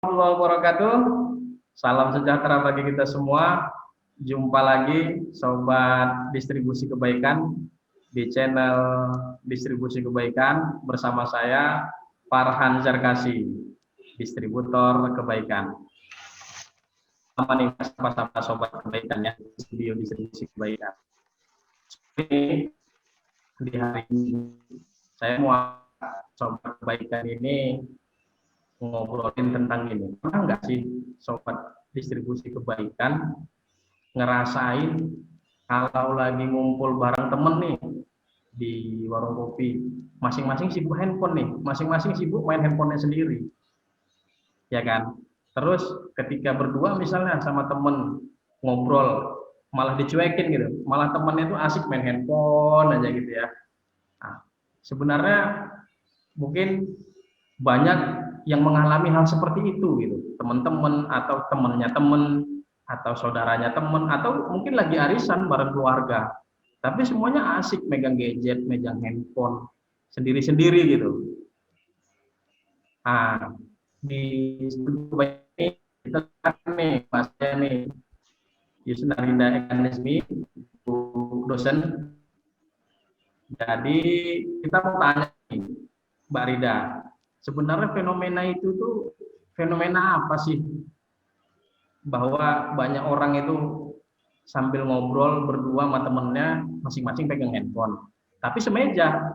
Warahmatullahi wabarakatuh. Salam sejahtera bagi kita semua. Jumpa lagi Sobat Distribusi Kebaikan di channel Distribusi Kebaikan bersama saya Farhan Zarkasi, distributor kebaikan. Sama nih sama Sobat Kebaikan ya, di studio Distribusi Kebaikan. Di hari ini saya mau Sobat Kebaikan ini ngobrolin tentang ini. Pernah nggak sih Sobat Distribusi Kebaikan ngerasain kalau lagi ngumpul bareng temen nih di warung kopi, masing-masing sibuk handphone nih, masing-masing sibuk main handphonenya sendiri, ya kan? Terus ketika berdua misalnya sama temen ngobrol, malah dicuekin gitu, malah temennya tuh asik main handphone aja gitu ya. Nah, sebenarnya mungkin banyak yang mengalami hal seperti itu gitu, teman-teman atau temennya temen atau saudaranya temen atau mungkin lagi arisan bareng keluarga, tapi semuanya asik megang gadget, megang handphone sendiri-sendiri gitu. Nah, di studio ini kita nih bahasnya nih Yusuf Narinda Ekanismi, dosen. Jadi kita mau tanya nih, Mbak Rida, sebenarnya fenomena itu tuh fenomena apa sih? Bahwa banyak orang itu sambil ngobrol berdua sama temennya masing-masing pegang handphone. Tapi semeja.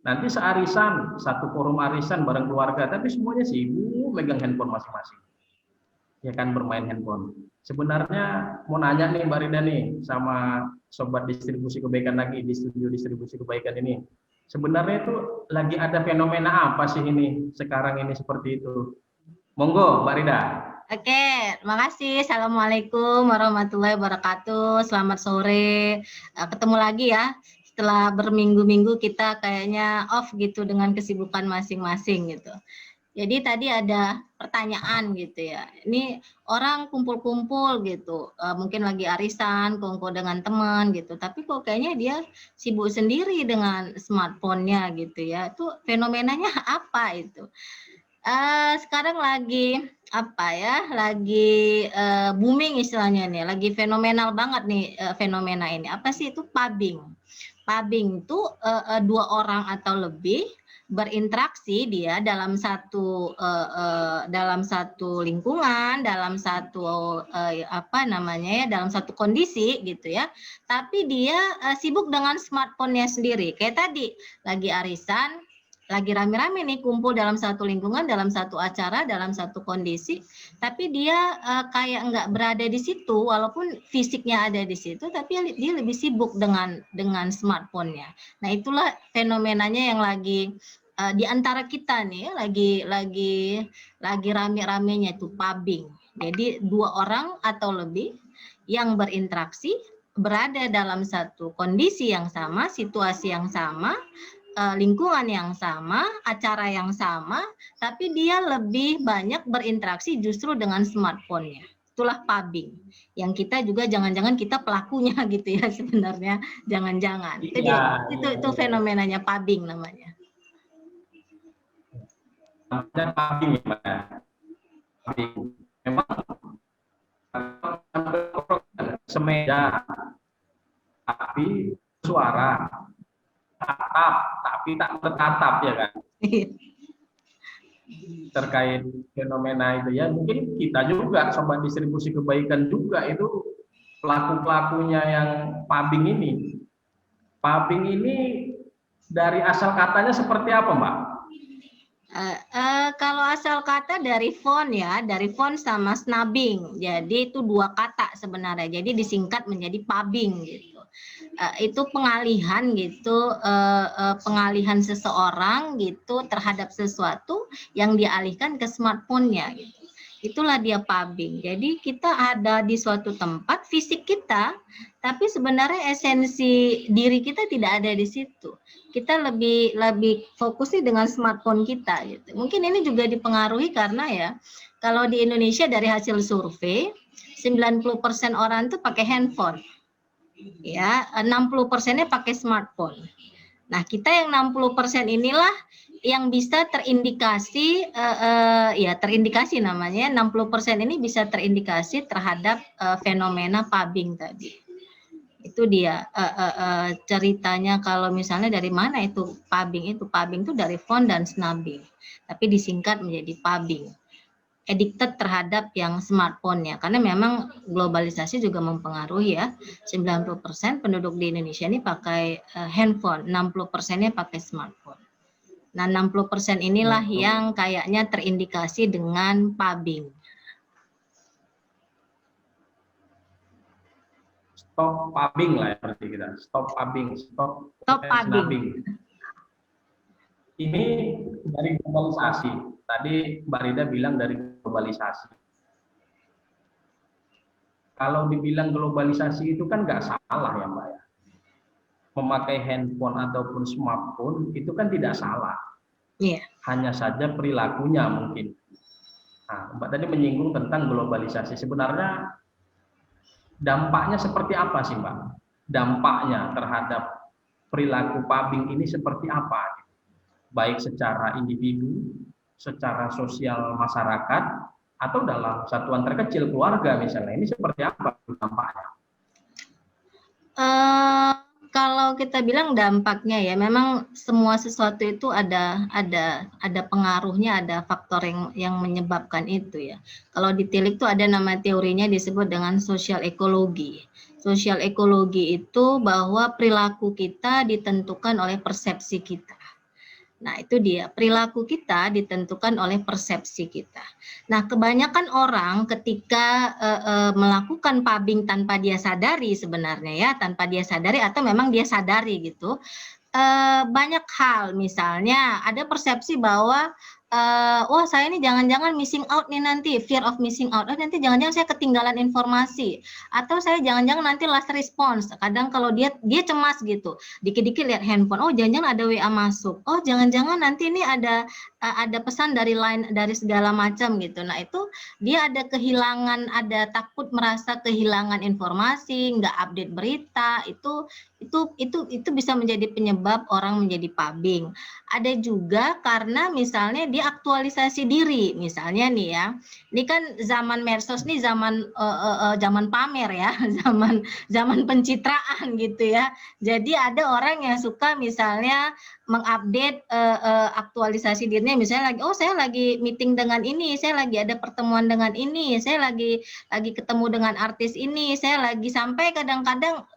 Nanti searisan, satu forum arisan bareng keluarga, tapi semuanya sibuk megang handphone masing-masing. Ya kan, bermain handphone. Sebenarnya mau nanya nih Mbak Rida nih sama Sobat Distribusi Kebaikan lagi di studio Distribusi Kebaikan ini. Sebenarnya itu lagi ada fenomena apa sih ini sekarang ini seperti itu? Monggo Mbak Rida. Oke, makasih. Assalamualaikum warahmatullahi wabarakatuh. Selamat sore. Ketemu lagi ya. Setelah berminggu-minggu kita kayaknya off gitu dengan kesibukan masing-masing gitu. Jadi tadi ada pertanyaan gitu ya. Ini orang kumpul-kumpul gitu. Mungkin lagi arisan, kumpul dengan teman gitu. Tapi kok kayaknya dia sibuk sendiri dengan smartphone-nya gitu ya. Itu fenomenanya apa itu? Sekarang lagi apa ya, lagi booming istilahnya nih, lagi fenomenal banget nih fenomena ini. Apa sih itu pubbing? Pubbing itu dua orang atau lebih berinteraksi dia dalam satu lingkungan, dalam satu apa namanya ya, dalam satu kondisi gitu ya. Tapi dia sibuk dengan smartphone-nya sendiri. Kayak tadi lagi arisan, lagi rame-rame nih kumpul dalam satu lingkungan, dalam satu acara, dalam satu kondisi, tapi dia kayak nggak berada di situ, walaupun fisiknya ada di situ, tapi dia lebih sibuk dengan smartphone-nya. Nah itulah fenomenanya yang lagi di antara kita nih, lagi rame-ramenya itu pubbing. Jadi dua orang atau lebih yang berinteraksi, berada dalam satu kondisi yang sama, situasi yang sama, lingkungan yang sama, acara yang sama, tapi dia lebih banyak berinteraksi justru dengan smartphone-nya. Itulah pubbing. Yang kita juga jangan-jangan kita pelakunya gitu ya sebenarnya, jangan-jangan. Itu fenomenanya pubbing namanya. Namanya pubbing ya, Mbak. Memang semeja, tapi suara tatap, tapi tak bertatap ya kan. Terkait fenomena itu ya, mungkin kita juga Sobat Distribusi Kebaikan juga itu pelaku-pelakunya yang pubbing ini. Pubbing ini dari asal katanya seperti apa, Mbak? Kalau asal kata dari font ya, dari font sama snubbing. Jadi itu dua kata sebenarnya. Jadi disingkat menjadi pubbing gitu. Itu pengalihan gitu, pengalihan seseorang gitu terhadap sesuatu yang dialihkan ke smartphone-nya gitu. Itulah dia pubbing. Jadi kita ada di suatu tempat fisik kita, tapi sebenarnya esensi diri kita tidak ada di situ. Kita lebih fokusnya dengan smartphone kita gitu. Mungkin ini juga dipengaruhi karena ya, kalau di Indonesia dari hasil survei 90% orang itu pakai handphone. Ya, 60%-nya pakai smartphone. Nah, kita yang 60% inilah yang bisa terindikasi, ya terindikasi namanya, 60% ini bisa terindikasi terhadap fenomena pubbing tadi. Itu dia ceritanya kalau misalnya dari mana itu pubbing itu dari phone dan snubbing, tapi disingkat menjadi pubbing. Addicted terhadap yang smartphone-nya, karena memang globalisasi juga mempengaruhi ya. 90% penduduk di Indonesia ini pakai handphone, 60%-nya pakai smartphone. Nah, 60% inilah yang kayaknya terindikasi dengan pubbing. Stop pubbing lah ya berarti kita. Stop pubbing, stop pubbing. Ini dari globalisasi. Tadi Mbak Rida bilang dari globalisasi. Kalau dibilang globalisasi itu kan nggak salah ya Mbak ya. Memakai handphone ataupun smartphone itu kan tidak salah. Yeah. Hanya saja perilakunya mungkin. Nah, Mbak tadi menyinggung tentang globalisasi. Sebenarnya dampaknya seperti apa sih Mbak? Dampaknya terhadap perilaku pubbing ini seperti apa? Baik secara individu, secara sosial masyarakat, atau dalam satuan terkecil keluarga misalnya, ini seperti apa dampaknya? Kalau kita bilang dampaknya ya, memang semua sesuatu itu ada pengaruhnya, ada faktor yang menyebabkan itu ya. Kalau ditilik itu ada nama teorinya disebut dengan sosial ekologi. Sosial ekologi itu bahwa perilaku kita ditentukan oleh persepsi kita. Nah, itu dia, perilaku kita ditentukan oleh persepsi kita. Nah, kebanyakan orang ketika melakukan pubbing tanpa dia sadari sebenarnya ya, tanpa dia sadari atau memang dia sadari gitu, banyak hal, misalnya ada persepsi bahwa wah saya ini jangan-jangan missing out nih nanti, fear of missing out, nanti jangan-jangan saya ketinggalan informasi, atau saya jangan-jangan nanti last response. Kadang kalau dia cemas gitu, dikit-dikit lihat handphone, oh jangan-jangan ada WA masuk, oh jangan-jangan nanti ini ada pesan dari line, dari segala macam gitu. Nah itu dia ada kehilangan, ada takut merasa kehilangan informasi, nggak update berita, itu bisa menjadi penyebab orang menjadi pubbing. Ada juga karena misalnya dia aktualisasi diri, misalnya nih ya, ini kan zaman medsos nih, zaman pamer ya, zaman pencitraan gitu ya. Jadi ada orang yang suka misalnya mengupdate aktualisasi dirinya, misalnya lagi, oh saya lagi meeting dengan ini, saya lagi ada pertemuan dengan ini, saya lagi ketemu dengan artis ini, saya lagi, sampai kadang-kadang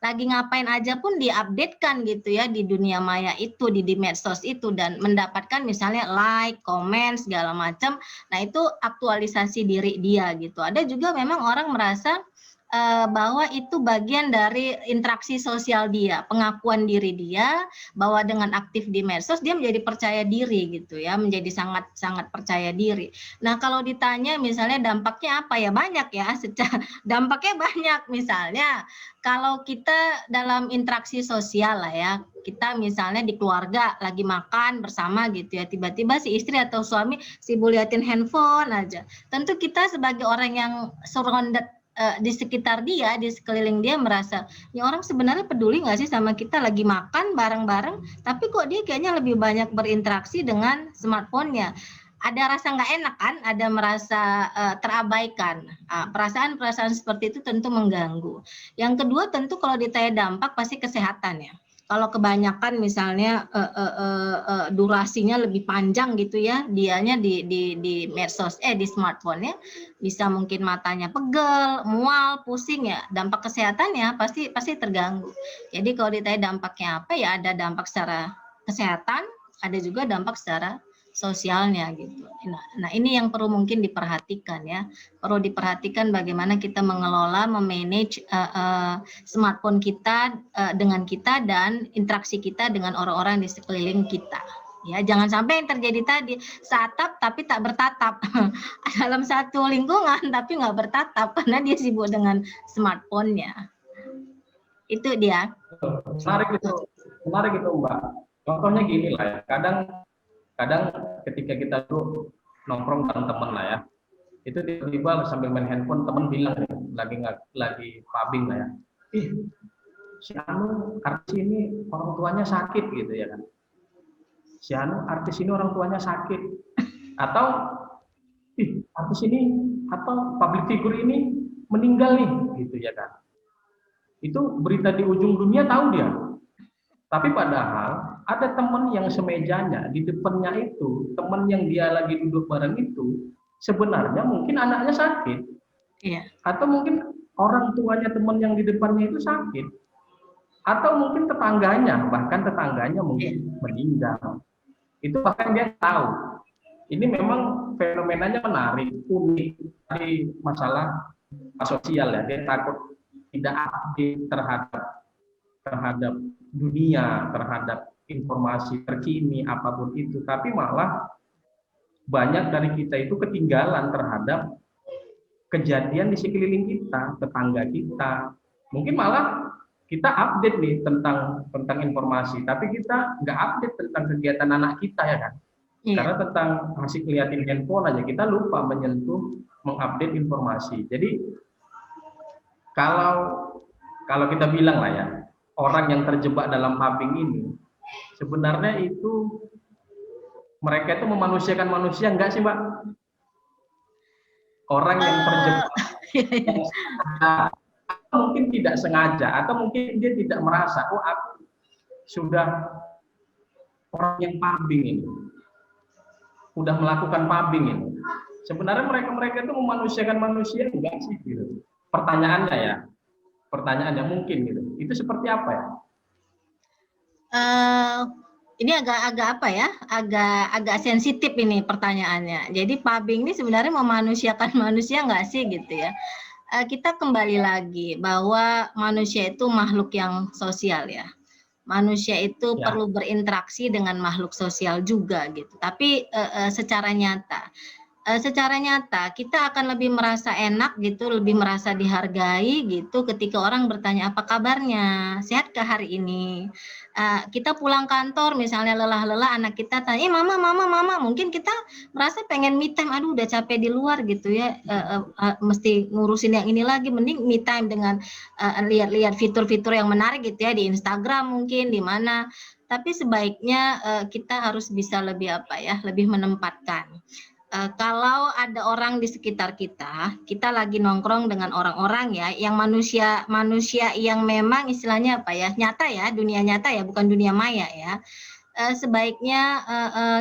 lagi ngapain aja pun diupdatekan gitu ya di dunia maya itu, di medsos itu, dan mendapatkan misalnya like, komen, segala macam. Nah itu aktualisasi diri dia gitu. Ada juga memang orang merasa bahwa itu bagian dari interaksi sosial dia, pengakuan diri dia, bahwa dengan aktif di medsos dia menjadi percaya diri gitu ya, menjadi sangat percaya diri. Nah kalau ditanya misalnya dampaknya apa ya, banyak ya, dampaknya banyak. Misalnya kalau kita dalam interaksi sosial lah ya, kita misalnya di keluarga lagi makan bersama gitu ya, tiba-tiba si istri atau suami sibuk liatin handphone aja, tentu kita sebagai orang yang surrounded di sekitar dia, di sekeliling dia, merasa ya orang sebenarnya peduli nggak sih sama kita lagi makan bareng-bareng, tapi kok dia kayaknya lebih banyak berinteraksi dengan smartphone-nya. Ada rasa nggak enak kan, ada merasa terabaikan. Perasaan-perasaan seperti itu tentu mengganggu. Yang kedua tentu kalau ditanya dampak pasti kesehatan ya. Kalau kebanyakan misalnya durasinya lebih panjang gitu ya, dianya di medsos, di smartphone-nya, bisa mungkin matanya pegel, mual, pusing ya, dampak kesehatannya pasti terganggu. Jadi kalau ditanya dampaknya apa ya, ada dampak secara kesehatan, ada juga dampak secara sosialnya gitu. Nah ini yang perlu mungkin diperhatikan ya, perlu diperhatikan bagaimana kita mengelola, memanage smartphone kita dengan kita dan interaksi kita dengan orang-orang di sekeliling kita. Ya, jangan sampai yang terjadi tadi, satap tapi tak bertatap. Dalam satu lingkungan tapi nggak bertatap karena dia sibuk dengan smartphone-nya. Itu dia. Menarik itu Mbak. Contohnya gini lah ya, kadang ketika kita tuh nongkrong bareng teman lah ya, itu tiba-tiba sambil main handphone teman bilang lagi pubbing lah ya, si Anu artis ini orang tuanya sakit gitu ya kan. si artis ini orang tuanya sakit, atau artis ini atau public figure ini meninggal nih, gitu ya kan. Itu berita di ujung dunia tahu dia. Tapi padahal ada teman yang semejanya di depannya itu, teman yang dia lagi duduk bareng itu, sebenarnya mungkin anaknya sakit. Iya. Atau mungkin orang tuanya teman yang di depannya itu sakit. Atau mungkin tetangganya, bahkan tetangganya mungkin meninggal. Itu bahkan dia tahu. Ini memang fenomenanya menarik, unik dari masalah sosial ya. Dia takut tidak update terhadap dunia, terhadap informasi terkini apapun itu, tapi malah banyak dari kita itu ketinggalan terhadap kejadian di sekeliling kita, tetangga kita. Mungkin malah kita update nih tentang informasi, tapi kita nggak update tentang kegiatan anak kita ya kan. Iya. Karena tentang asik liatin handphone aja kita lupa menyentuh, mengupdate informasi. Jadi kalau kita bilang lah ya, orang yang terjebak dalam pubbing ini sebenarnya itu mereka itu memanusiakan manusia enggak sih, Mbak? Orang yang terjebak mungkin tidak sengaja atau mungkin dia tidak merasa, oh aku sudah orang yang pubbing ini, sudah melakukan pubbing ini. Sebenarnya mereka itu memanusiakan manusia enggak sih? Gitu. Pertanyaannya mungkin gitu. Itu seperti apa ya? Ini agak apa ya? Agak sensitif ini pertanyaannya. Jadi pubbing ini sebenarnya memanusiakan manusia nggak sih gitu ya? Kita kembali lagi bahwa manusia itu makhluk yang sosial ya. Manusia itu perlu berinteraksi dengan makhluk sosial juga gitu. Tapi secara nyata kita akan lebih merasa enak gitu, lebih merasa dihargai gitu ketika orang bertanya apa kabarnya, sehatkah hari ini. Kita pulang kantor misalnya lelah-lelah, anak kita tanya, mama, mungkin kita merasa pengen me time, aduh udah capek di luar gitu ya, mesti ngurusin yang ini lagi, mending me time dengan lihat-lihat fitur-fitur yang menarik gitu ya di Instagram mungkin di mana. Tapi sebaiknya kita harus bisa lebih lebih menempatkan. Kalau ada orang di sekitar kita lagi nongkrong dengan orang-orang ya, yang manusia yang memang istilahnya nyata ya, dunia nyata ya, bukan dunia maya ya. Sebaiknya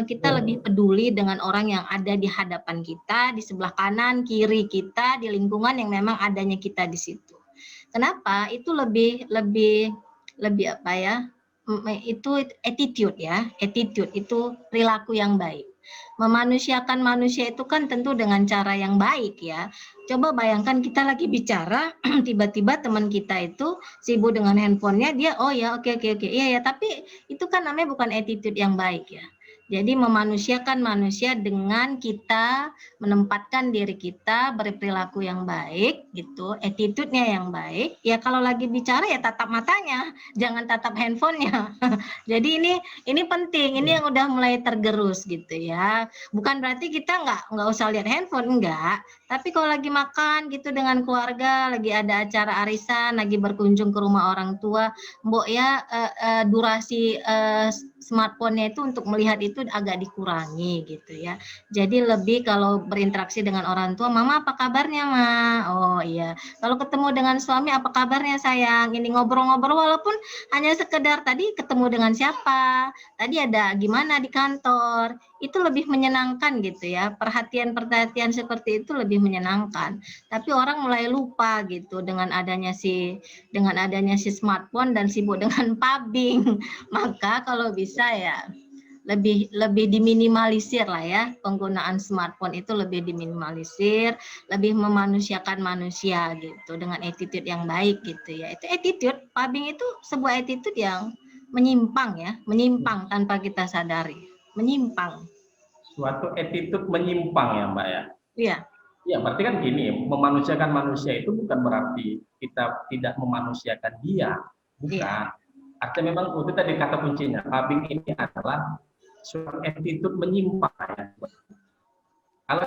kita lebih peduli dengan orang yang ada di hadapan kita, di sebelah kanan, kiri kita, di lingkungan yang memang adanya kita di situ. Kenapa? Itu lebih itu attitude ya, attitude itu perilaku yang baik. Memanusiakan manusia itu kan tentu dengan cara yang baik ya. Coba bayangkan kita lagi bicara, tiba-tiba teman kita itu sibuk dengan handphonenya, dia oh ya oke, iya ya, tapi itu kan namanya bukan attitude yang baik ya. Jadi memanusiakan manusia dengan kita menempatkan diri kita berperilaku yang baik gitu, attitude-nya yang baik. Ya kalau lagi bicara ya tatap matanya, jangan tatap handphonenya. Jadi ini penting, ini yang udah mulai tergerus gitu ya. Bukan berarti kita nggak usah lihat handphone, enggak. Tapi kalau lagi makan gitu dengan keluarga, lagi ada acara arisan, lagi berkunjung ke rumah orang tua, Mbok ya durasi smartphone-nya itu untuk melihat itu agak dikurangi gitu ya. Jadi lebih kalau berinteraksi dengan orang tua, mama apa kabarnya ma? Oh iya. Kalau ketemu dengan suami apa kabarnya sayang? Ini ngobrol-ngobrol walaupun hanya sekedar tadi ketemu dengan siapa, tadi ada gimana di kantor, itu lebih menyenangkan gitu ya. Perhatian seperti itu lebih menyenangkan. Tapi orang mulai lupa gitu dengan adanya si smartphone dan sibuk dengan pubbing. Maka kalau bisa ya lebih diminimalisir lah ya, penggunaan smartphone itu lebih diminimalisir, lebih memanusiakan manusia gitu dengan attitude yang baik gitu ya. Itu attitude, pubbing itu sebuah attitude yang menyimpang tanpa kita sadari, menyimpang. Suatu attitude menyimpang ya Mbak ya. Iya. Ya berarti kan gini, memanusiakan manusia itu bukan berarti kita tidak memanusiakan dia, bukan. Iya. Artinya memang itu tadi kata kuncinya, pubbing ini adalah suatu attitude menyimpang ya. Kalau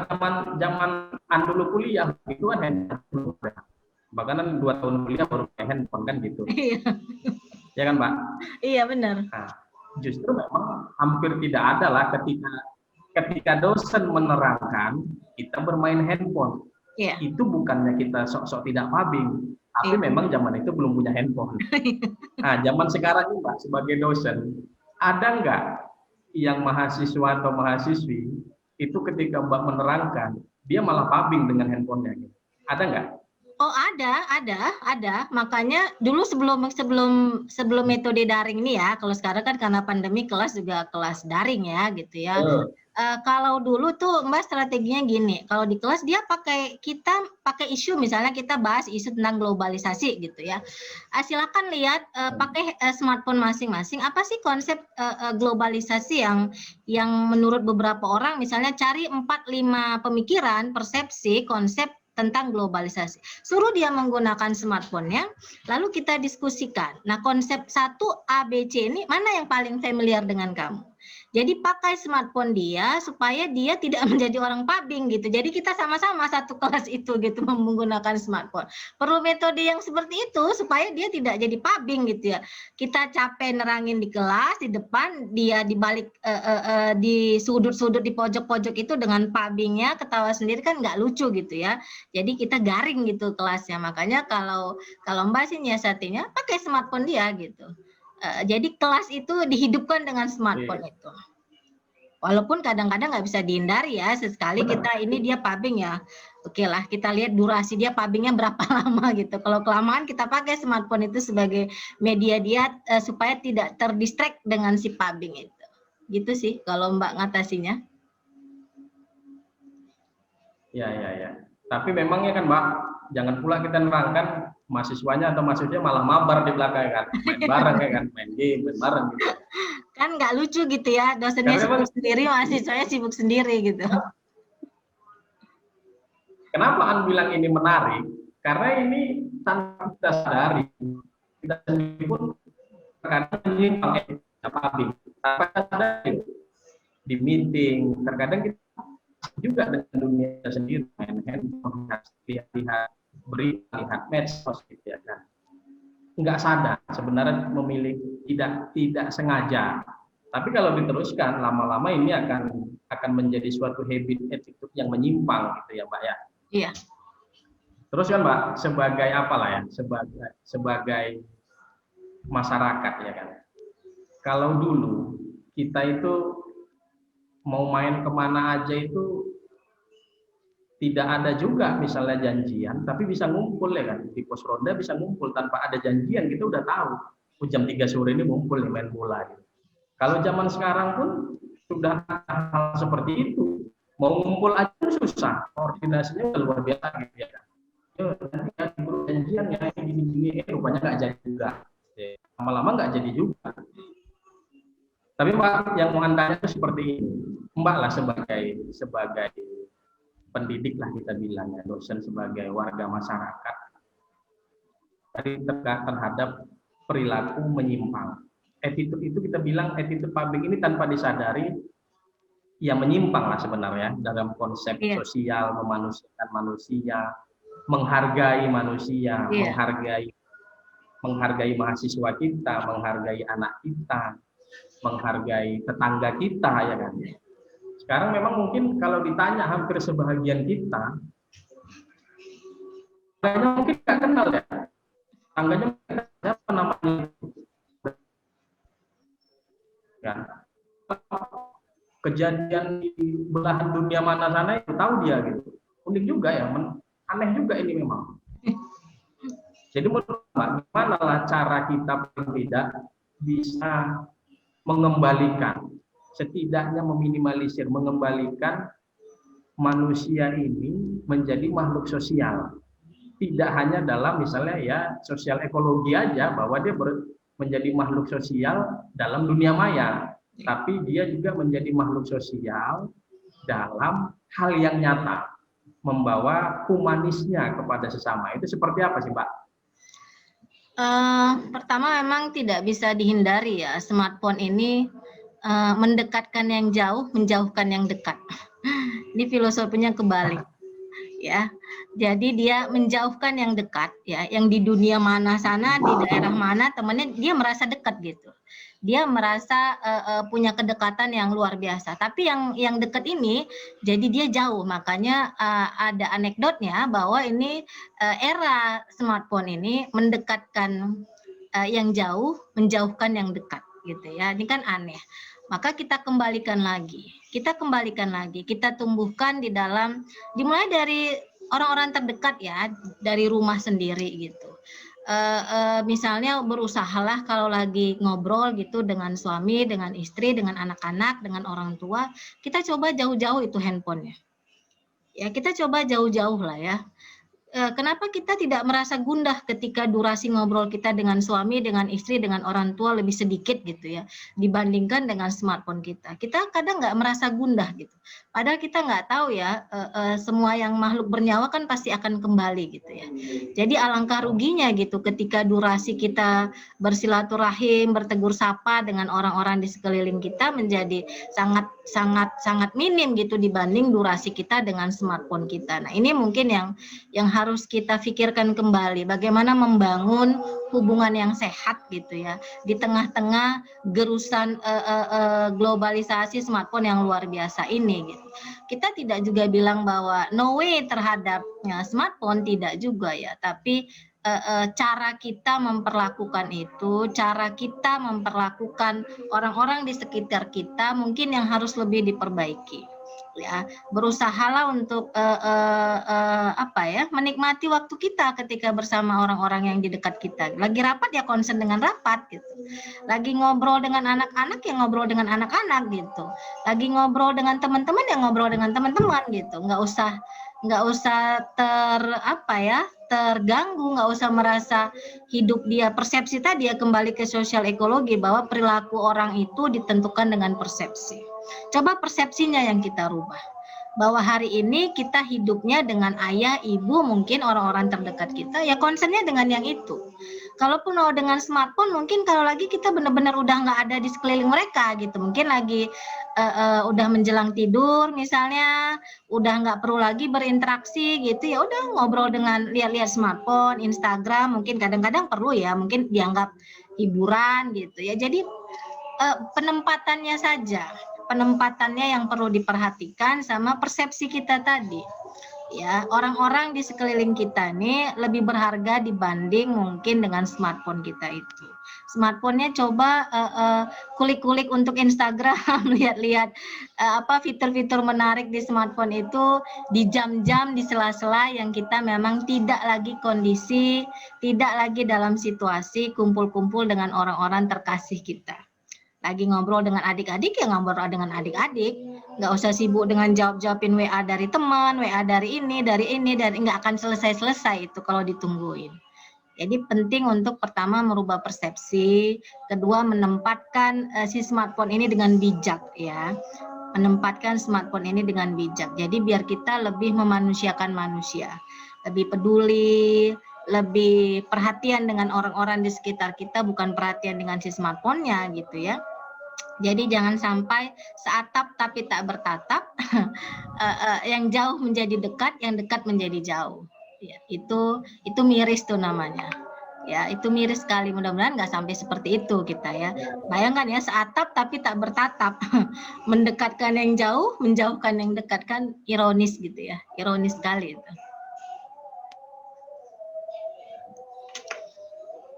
zaman dulu kuliah itu kan handphone, bahkan 2 tahun kuliah baru handphone kan gitu. Iya. Ya kan Mbak? Iya benar. Nah, justru memang hampir tidak ada lah ketika dosen menerangkan kita bermain handphone. Iya. Itu bukannya kita sok-sok tidak pabing, tapi memang zaman itu belum punya handphone. Nah, zaman sekarang ini Mbak, sebagai dosen, ada nggak yang mahasiswa atau mahasiswi itu ketika Mbak menerangkan, dia malah pabing dengan handphonenya? Gitu. Ada nggak? Oh ada. Makanya dulu sebelum metode daring ini ya, kalau sekarang kan karena pandemi kelas juga kelas daring ya gitu ya. Kalau dulu tuh Mbak strateginya gini, kalau di kelas kita pakai isu, misalnya kita bahas isu tentang globalisasi gitu ya. Silakan lihat pakai smartphone masing-masing, apa sih konsep globalisasi yang menurut beberapa orang, misalnya cari 4-5 pemikiran, persepsi, konsep tentang globalisasi. Suruh dia menggunakan smartphone-nya, lalu kita diskusikan. Nah, konsep 1 A, B, C ini mana yang paling familiar dengan kamu? Jadi pakai smartphone dia supaya dia tidak menjadi orang pabing gitu. Jadi kita sama-sama satu kelas itu gitu menggunakan smartphone. Perlu metode yang seperti itu supaya dia tidak jadi pabing gitu ya. Kita capek nerangin di kelas, di depan, dia di balik di sudut-sudut di pojok-pojok itu dengan pabingnya, ketawa sendiri kan nggak lucu gitu ya. Jadi kita garing gitu kelasnya. Makanya kalau Mbak sih nyiasatinya pakai smartphone dia gitu. Jadi kelas itu dihidupkan dengan smartphone itu. Walaupun kadang-kadang nggak bisa dihindari ya, sesekali kita ini dia pabing ya. Oke lah, kita lihat durasi dia pabingnya berapa lama gitu. Kalau kelamaan kita pakai smartphone itu sebagai media dia supaya tidak terdistract dengan si pabing itu. Gitu sih kalau Mbak ngatasinya. Ya. Tapi memangnya kan Mbak, jangan pula kita nerangkan mahasiswanya atau mahasiswanya malah mabar di belakang kan, main bareng kan, main game, main bareng gitu. Kan nggak lucu gitu ya, dosennya sibuk sendiri, mahasiswanya sibuk sendiri gitu. Kenapa An bilang ini menarik? Karena ini tanpa kita sadari, kita sendiri pun terkadang menyimpang pabing, tanpa sadari di meeting, terkadang kita juga dengan dunia sendiri, main handphone, lihat berita, lihat medsos gitu ya kan. Nggak sadar sebenarnya memilih tidak sengaja. Tapi kalau diteruskan lama-lama ini akan menjadi suatu habit attitude yang menyimpang gitu ya Mbak ya. Iya. Terus kan Mbak, sebagai apalah ya, sebagai masyarakat ya kan. Kalau dulu kita itu mau main kemana aja itu tidak ada juga misalnya janjian, tapi bisa ngumpul ya kan, di pos ronda bisa ngumpul tanpa ada janjian, kita udah tahu jam 3 sore ini ngumpul nih main bola gitu. Kalau zaman sekarang pun sudah hal seperti itu, mau ngumpul aja susah, koordinasinya luar biasa gitu ya kan. Nanti kan janjian ya gini-gini, rupanya nggak jadi juga, lama-lama nggak jadi juga. Tapi Mbak yang mau tanya itu seperti ini, Mbak lah sebagai pendidik lah kita bilang ya, dosen sebagai warga masyarakat terhadap perilaku menyimpang. Attitude itu kita bilang attitude pabing ini tanpa disadari ya menyimpang lah sebenarnya dalam konsep sosial, memanusiakan manusia, menghargai manusia, menghargai mahasiswa kita, menghargai anak kita, menghargai tetangga kita ya kan. Sekarang memang mungkin kalau ditanya hampir sebahagian kita, tangganya mungkin nggak kenal ya. Tangganya siapa namanya? Ya. Kejadian di belahan dunia mana sana itu tahu dia gitu. Unik juga ya, aneh juga ini memang. Jadi menurut bagaimana lah cara kita tidak bisa mengembalikan, setidaknya meminimalisir, mengembalikan manusia ini menjadi makhluk sosial. Tidak hanya dalam misalnya ya sosial ekologi aja, bahwa dia menjadi makhluk sosial dalam dunia maya, tapi dia juga menjadi makhluk sosial dalam hal yang nyata, membawa humanisnya kepada sesama. Itu seperti apa sih Mbak? Pertama memang tidak bisa dihindari ya, smartphone ini mendekatkan yang jauh, menjauhkan yang dekat. Ini filosofinya kebalik. Ya, jadi dia menjauhkan yang dekat ya, yang di dunia mana sana, di daerah mana temannya dia merasa dekat gitu. dia merasa punya kedekatan yang luar biasa. Tapi yang dekat ini jadi dia jauh. Makanya ada anekdotnya bahwa ini era smartphone ini mendekatkan yang jauh, menjauhkan yang dekat gitu ya. Ini kan aneh. Maka kita kembalikan lagi. Kita tumbuhkan dimulai dari orang-orang terdekat ya, dari rumah sendiri gitu. Misalnya berusahalah kalau lagi ngobrol gitu dengan suami, dengan istri, dengan anak-anak, dengan orang tua, kita coba jauh-jauh itu handphonenya. Ya, kita coba jauh-jauh lah ya. Kenapa kita tidak merasa gundah ketika durasi ngobrol kita dengan suami, dengan istri, dengan orang tua lebih sedikit gitu ya, dibandingkan dengan smartphone kita. Kita kadang nggak merasa gundah gitu. Padahal kita nggak tahu ya, semua yang makhluk bernyawa kan pasti akan kembali gitu ya. Jadi alangkah ruginya gitu ketika durasi kita bersilaturahim, bertegur sapa dengan orang-orang di sekeliling kita menjadi sangat minim gitu dibanding durasi kita dengan smartphone kita. Nah, ini mungkin yang harus kita pikirkan kembali, bagaimana membangun hubungan yang sehat gitu ya di tengah-tengah gerusan globalisasi smartphone yang luar biasa ini gitu. Kita tidak juga bilang bahwa no way terhadap smartphone, tidak juga ya, tapi cara kita memperlakukan itu, cara kita memperlakukan orang-orang di sekitar kita mungkin yang harus lebih diperbaiki. Ya, berusahalah untuk menikmati waktu kita ketika bersama orang-orang yang di dekat kita. Lagi rapat ya concern dengan rapat gitu. Lagi ngobrol dengan anak-anak ya ngobrol dengan anak-anak gitu. Lagi ngobrol dengan teman-teman ya ngobrol dengan teman-teman gitu. Nggak usah terganggu, nggak usah merasa hidup dia, persepsi tadi ya, kembali ke sosial ekologi bahwa perilaku orang itu ditentukan dengan persepsi. Coba persepsinya yang kita rubah. Bahwa hari ini kita hidupnya dengan ayah, ibu, mungkin orang-orang terdekat kita, ya concernnya dengan yang itu. Kalaupun dengan smartphone, mungkin kalau lagi kita benar-benar udah nggak ada di sekeliling mereka gitu. Mungkin lagi udah menjelang tidur misalnya, udah nggak perlu lagi berinteraksi gitu, ya udah ngobrol dengan lihat-lihat smartphone, Instagram, mungkin kadang-kadang perlu ya, mungkin dianggap hiburan gitu ya. Jadi penempatannya yang perlu diperhatikan sama persepsi kita tadi. Ya, orang-orang di sekeliling kita nih lebih berharga dibanding mungkin dengan smartphone kita itu. Smartphone-nya coba kulik-kulik untuk Instagram, lihat-lihat fitur-fitur menarik di smartphone itu di jam-jam, di sela-sela yang kita memang tidak lagi kondisi, tidak lagi dalam situasi kumpul-kumpul dengan orang-orang terkasih kita. Lagi ngobrol dengan adik-adik ya ngobrol dengan adik-adik, nggak usah sibuk dengan jawab-jawabin WA dari teman, WA dari ini, dan nggak akan selesai-selesai itu kalau ditungguin. Jadi penting untuk pertama merubah persepsi, kedua menempatkan si smartphone ini dengan bijak ya, menempatkan smartphone ini dengan bijak. Jadi biar kita lebih memanusiakan manusia, lebih peduli, lebih perhatian dengan orang-orang di sekitar kita, bukan perhatian dengan si smartphone-nya gitu ya. Jadi jangan sampai seatap tapi tak bertatap, yang jauh menjadi dekat, yang dekat menjadi jauh. Ya, itu miris tuh namanya. Ya, itu miris sekali. Mudah-mudahan nggak sampai seperti itu kita ya. Bayangkan ya, seatap tapi tak bertatap. Mendekatkan yang jauh, menjauhkan yang dekat, kan ironis gitu ya. Ironis sekali itu.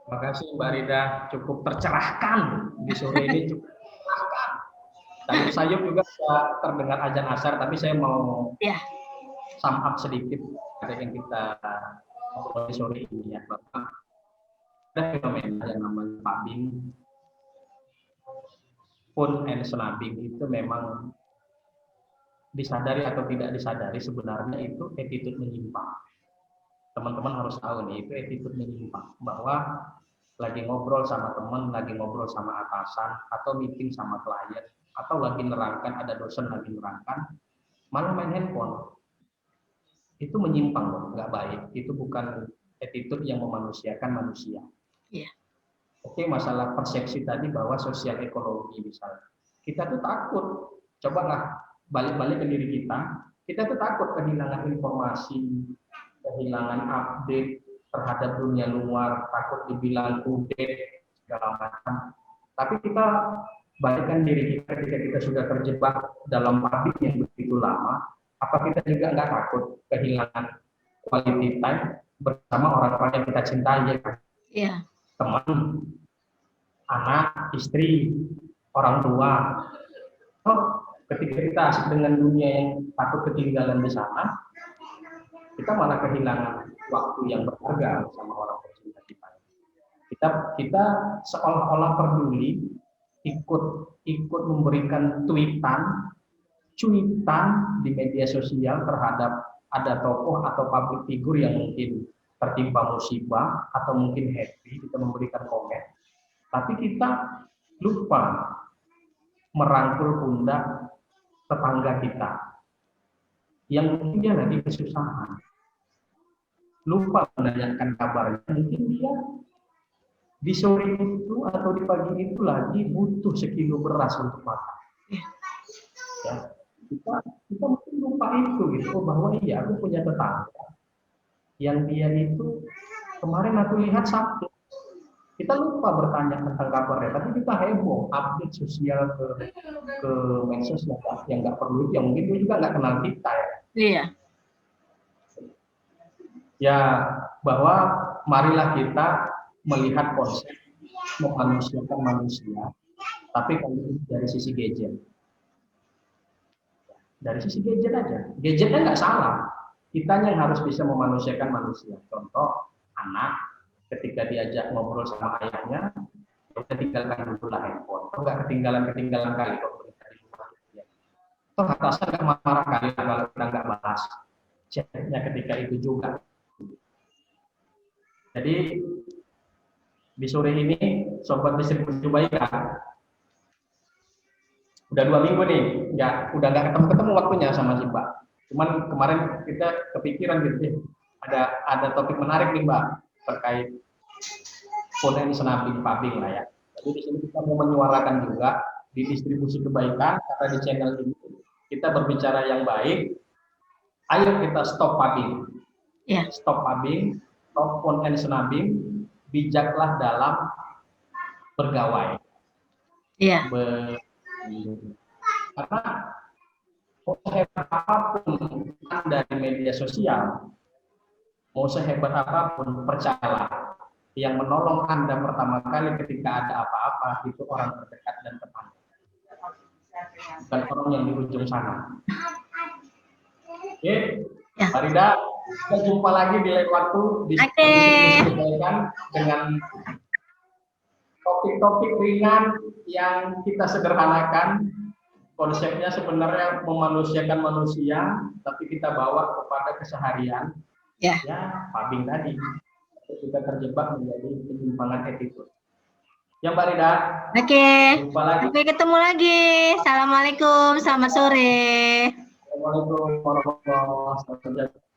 Terima kasih Mbak Rida, cukup tercerahkan di sore ini, cukup tercerahkan. Sayup-sayup juga terdengar azan asar, tapi saya mau sum up sedikit dari yang kita ngobrol di sore ini ya, Bapak. Ada fenomena yang namanya pubbing, phone and snubbing itu memang disadari atau tidak disadari sebenarnya itu attitude menyimpang. Teman-teman harus tahu nih, itu attitude menyimpang, bahwa lagi ngobrol sama teman, lagi ngobrol sama atasan, atau meeting sama klien, atau lagi nerangkan, ada dosen lagi nerangkan, malah main handphone. Itu menyimpang loh, nggak baik. Itu bukan attitude yang memanusiakan manusia. Yeah. Oke, masalah persepsi tadi bahwa sosial ekologi misalnya. Kita tuh takut, cobalah balik-balik ke diri kita tuh takut kehilangan informasi, kehilangan update terhadap dunia luar, takut dibilang update segala macam. Tapi kita balikkan diri kita ketika kita sudah terjebak dalam pabrik yang begitu lama, apa kita juga nggak takut kehilangan quality time bersama orang-orang yang kita cintai, ya kan? Iya. Teman, anak, istri, orang tua. Oh, ketika kita asik dengan dunia yang takut ketinggalan di sana, kita malah kehilangan waktu yang berharga sama orang tercinta kita. Kita seolah-olah peduli, ikut memberikan cuitan di media sosial terhadap ada tokoh atau public figure yang mungkin tertimpa musibah atau mungkin happy, kita memberikan komen, tapi kita lupa merangkul pundak tetangga kita yang mungkin dia lagi kesusahan, lupa menanyakan kabarnya, mungkin dia di sore itu atau di pagi itu lagi butuh sekilo beras untuk makan. Ya, kita mungkin lupa itu gitu, bahwa iya aku punya tetangga yang dia itu kemarin aku lihat Sabtu. Kita lupa bertanya tentang kabarnya, tapi kita heboh update sosial ke medsos yang nggak perlu, yang mungkin dia juga nggak kenal kita ya. Iya. Ya, bahwa marilah kita melihat konsep memanusiakan manusia, tapi kalau dari sisi gadget. Dari sisi gadget aja. Gadgetnya nggak salah. Kitanya yang harus bisa memanusiakan manusia. Contoh, anak ketika diajak ngobrol sama ayahnya, kita tinggalkan dulu lah handphone. Atau nggak ketinggalan kali kalau kita di rumah. Atau atasnya nggak marah kali kalau kita nggak balas chatnya ketika itu juga. Jadi di sore ini sobat distribusi kebaikan udah 2 minggu nih, udah nggak ketemu waktunya sama si Mbak. Cuman kemarin kita kepikiran gitu, ada topik menarik nih Mbak terkait phone snubbing pubbing lah ya. Jadi di sini kita mau menyuarakan juga di distribusi kebaikan, karena di channel ini kita berbicara yang baik. Ayo kita stop pubbing, stop pubbing, stop phone snubbing, bijaklah dalam bergawai. Iya. Karena mau sehebat apapun Anda di media sosial, mau sehebat apapun, percayalah, yang menolong Anda pertama kali ketika ada apa-apa itu orang terdekat dan teman, bukan orang yang di ujung sana. Oke, Farida, kita jumpa lagi di lain waktu di kebaikan dengan topik-topik ringan yang kita sederhanakan. Konsepnya sebenarnya memanusiakan manusia, tapi kita bawa kepada keseharian. Ya, pubbing tadi. Kita terjebak menjadi penyimpangan attitude. Ya Mbak Rida. Oke. Jumpa lagi. Sampai ketemu lagi. Assalamualaikum. Selamat sore. Assalamualaikum warahmatullahi wabarakatuh.